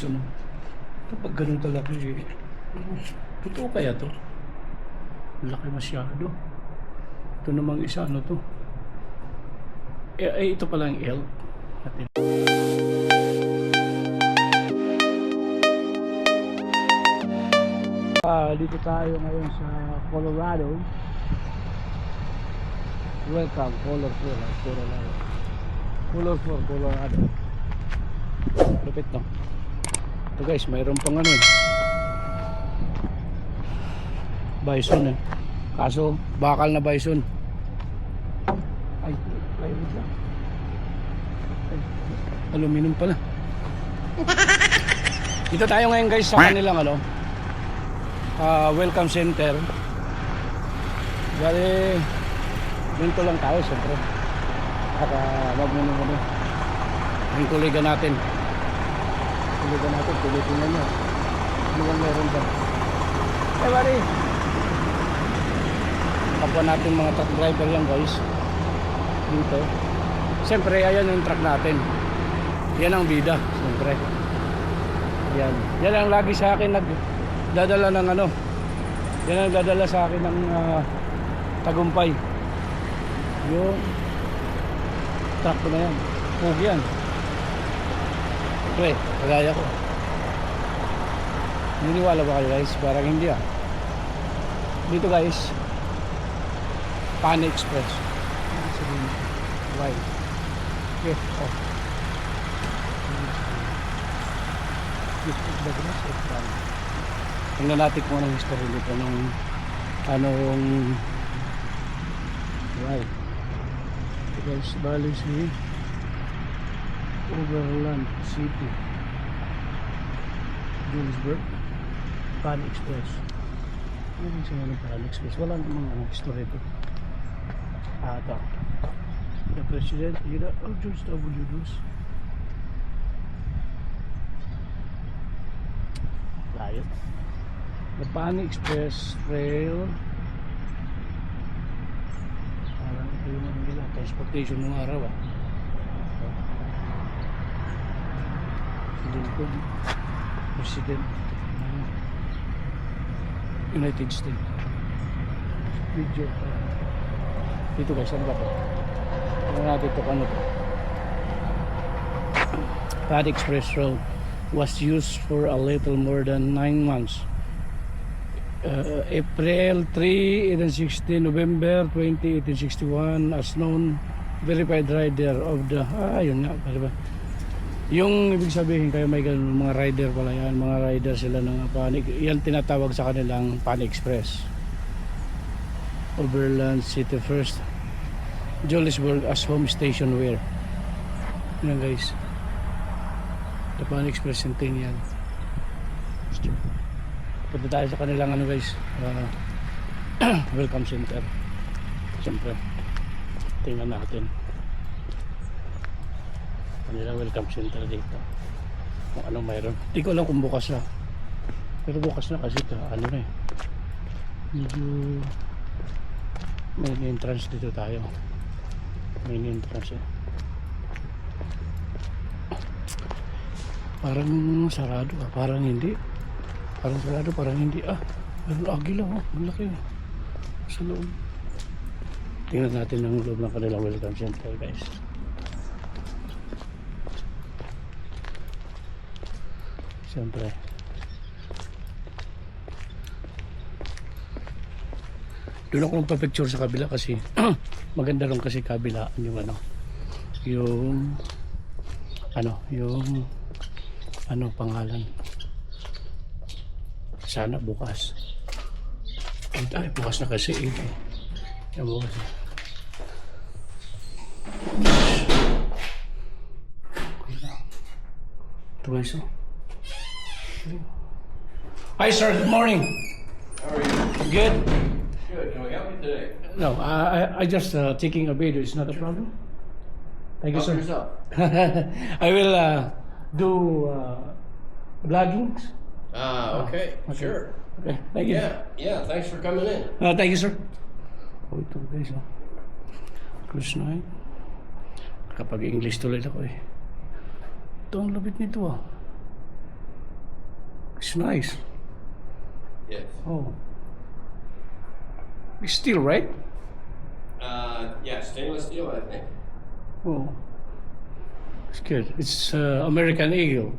Ano, kapag ganun talaga eh, totoo kaya to? Laki masyado. Ito namang isa, ano to? Ito pala ang elk. Dito tayo ngayon sa Colorado. Welcome, Colorado. Lupit no? Ito guys, mayroon pang ano eh, bison eh. Kaso bakal na bison. Ay, plywood lang. Ay, aluminum pala. Dito tayo ngayon guys sa kanilang ano, welcome center. Bali, dito lang tayo siyempre. Para wag mo naman yung kuliga natin. Pilipinan nyo. Ano bang meron ba? Bari, kapwa natin mga truck driver yan guys. Dito. Siyempre, ayan yung truck natin. Yan ang bida. Siyempre. Yan. Yan ang lagi sa akin nagdadala ng ano. Yan ang nagdadala sa akin ng tagumpay. Yung truck ko na yan. Huwag yan. Pre, kagaya ko. Niniwala ba kayo guys? Parang hindi ah. Dito guys, Pan Express. Why? Okay. Oh. Tingnan natin kung anong history dito ng anong why? Ito guys, bali si Overland City, Julesburg, Pan Express. Ano yung sinunod ng Pan Express? Wala namang history ito. Ito the President George W. Bush. Layo. The Pan Express Trail. Parang ito yung nila transportation ng araw ah. Lincoln, President United States. Video. Dito guys, ano ba ito? Ano natin ito? Ano ito? Pan Express Road was used for a little more than 9 months. April 3, 1860, November 20, 1861 as known verified rider of the yun nga, diba? Yung ibig sabihin kayo may ganun, mga rider pala yan, mga rider sila ng Pan, yan tinatawag sa kanilang Pan Express. Overland City first, Julesburg as home station where. Yan guys, the Pan Express Centennial. Punta tayo sa kanilang ano guys, welcome center. Siyempre, tingnan natin kanilang welcome center dito kung anong mayroon. Hindi ko alam kung bukas na, pero bukas na kasi ito ano na eh, medyo main entrance dito tayo, main entrance eh. Parang sarado ah, parang hindi, parang sarado, parang hindi ah. Meron agila oh, malaki sa loob. Tingnan natin ang loob ng kanilang welcome center guys. Siyempre doon ako magpa-picture sa kabila kasi maganda rin kasi kabilaan yung ano, yung pangalan. Sana bukas. Ay, bukas na kasi yan bukas ito guys oh. Hi sir, good morning. How are you? Good? Good. Can we help you today? No, I just taking a video. It's not a problem. Thank you, Help sir. yourself. I will do vlogging. Okay. Okay. Sure. Okay, thank you. Yeah. Thanks for coming in. Thank you, sir. Oh, ito guys, oh. Cruise night. Kapag English tuloy ako eh. Ito ang labit nito ah. It's nice. Yes. Oh. It's steel, right? Yeah, stainless steel, I think. Oh. It's good. It's American Eagle.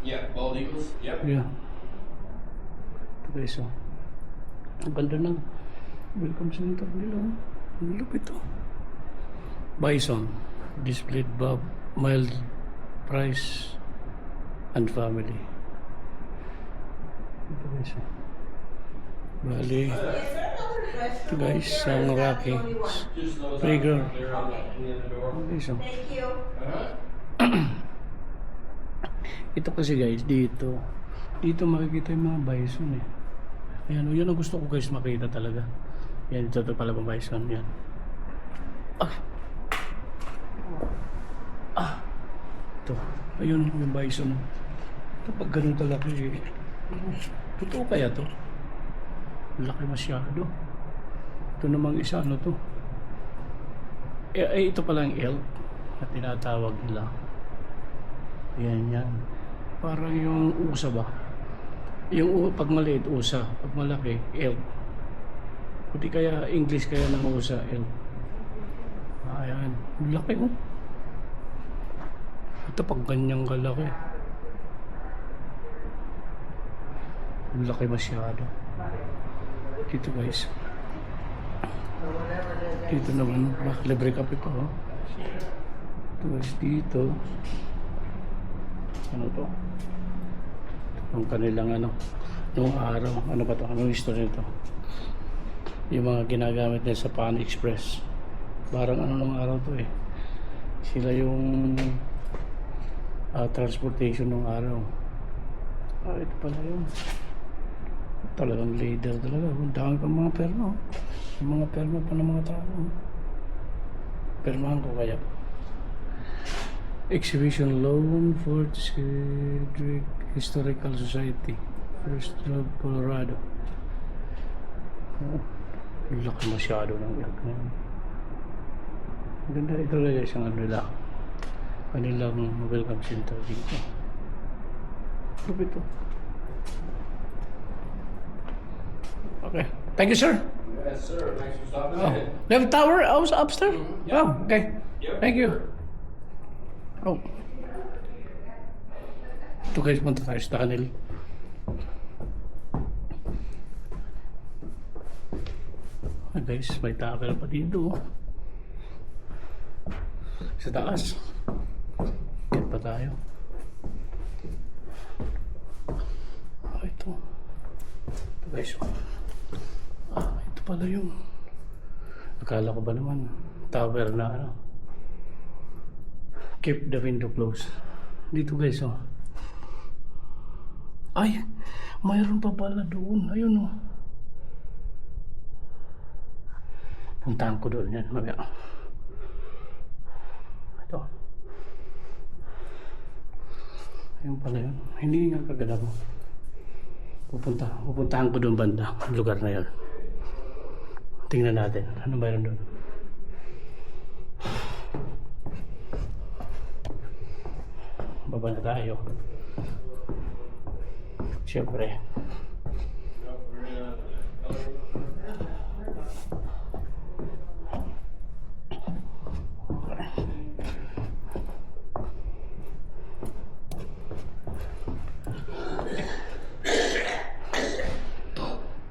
Yeah, bald eagles. Yep. Yeah. Okay, so. Ang ganda ng welcome center nila. Ang lupit to. Bison. Displayed Bob. Mild price and family. Ito guys. Bali. Ito guys, ang Rocky. Just those Bigger. out there on the end of the door. Okay, so. Thank you. Ito kasi guys, dito makikita yung mga bison eh. Ayan, yun ang gusto ko guys makita talaga. Yan, ito pala mga bison. Yan. Ito. Ayun, yung bison. Ito pag ganun talaga eh. Totoo kaya to? Laki masyado. Ito namang isa, ano to? Ito pala yung elk na tinatawag nila. Yan, yan. Parang yung usa ba? Yung pag maliit, usa. Pag malaki, elk. Kundi kaya English kaya ng usa, elk. Ayan. Laki oh. Ito pag ganyang kalaki. Laki masyado. Dito guys. Dito naman. Libre kape pa oh. Ito guys dito. Ano to? Ang kanilang ano, nung araw, ano ba to? Anong history nito? Yung mga ginagamit nila sa Pan Express. Parang ano nung araw to eh. Sila yung transportation nung araw. Ito pala yun. Talagang leader talaga. Ang dami pa mga perma. Yung mga perma pa ng mga tao. Permahan ko kaya. Exhibition loan for Cedric Historical Society, First Road, Colorado. Oh, laki masyado ng ilog na yun. Ganda ito lang isang ano nila. Kanilang welcome center dito. Lupit to. Okay. Thank you, sir. Yes, sir. Thanks for stopping Oh, in. they have a tower upstairs? Yeah. Oh, okay. Yep. Thank you. Oh. Ito guys, punta tayo sa tunnel. Ah, guys, may tower pa dito. Sa taas. Yan pa tayo. Ah, ito. Ito guys. Ito pala yung akala ko ba naman tower na ano. Keep the window closed. Dito guys, oh. Ay, mayroon pa pala doon. Ayun, oh. Puntahan ko doon yan. Mamaya. Ito. Ayun pala yun. Hindi nga kagala mo. Pupuntahan ko doon banda. Lugar na yun. Tingnan natin. Ano mayroon doon? Baba na tayo. Siyempre.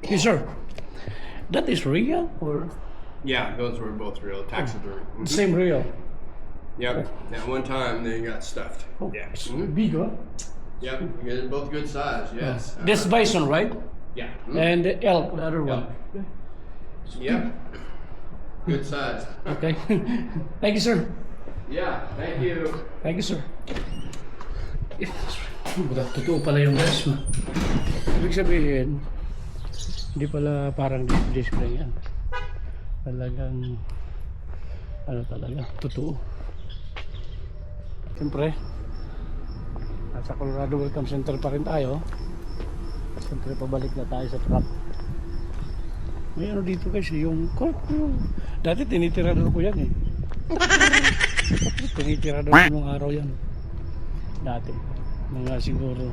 Yes, sir. That is real or Yeah, those were both real taxidermy. same real? Yep. At one time they got stuffed. Oh, Yeah. it's big, huh? Yep. They're both good size. Yes. This bison, right? Yeah. And the elk, the other one. Yep. Good size. Okay. Thank you, sir. Yeah. Thank you. Thank you, sir. Totoo pala yung guys. Ibig sabihin, hindi pala parang display yan. Talagang, ano talaga, totoo. Siyempre, nasa Colorado Welcome Center pa rin tayo. Siyempre, pabalik na tayo sa truck. May ano dito guys, yung court. Dati tinitirador ko yan eh. Tinitirador ko nung araw yan. Dati. Mga siguro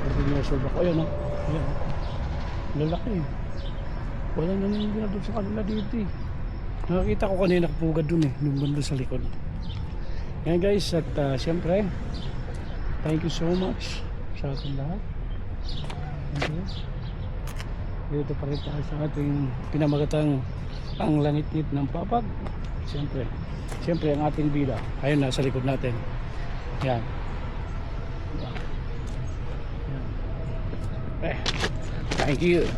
Ordination ako. Ayan o. Ayan. Lalaki. Wala naninira doon sa kanila dito eh. Nakakita ko kanina kapugad doon eh. Nung banda sa likod. Yan guys. At syempre, thank you so much sa ating lahat. Thank you. Dito pa rin tayo sa ating pinamagatang ang langit-ngit ng papag. Siyempre ang ating bida. Ayun na sa likod natin. Yan. Yan. Thank you.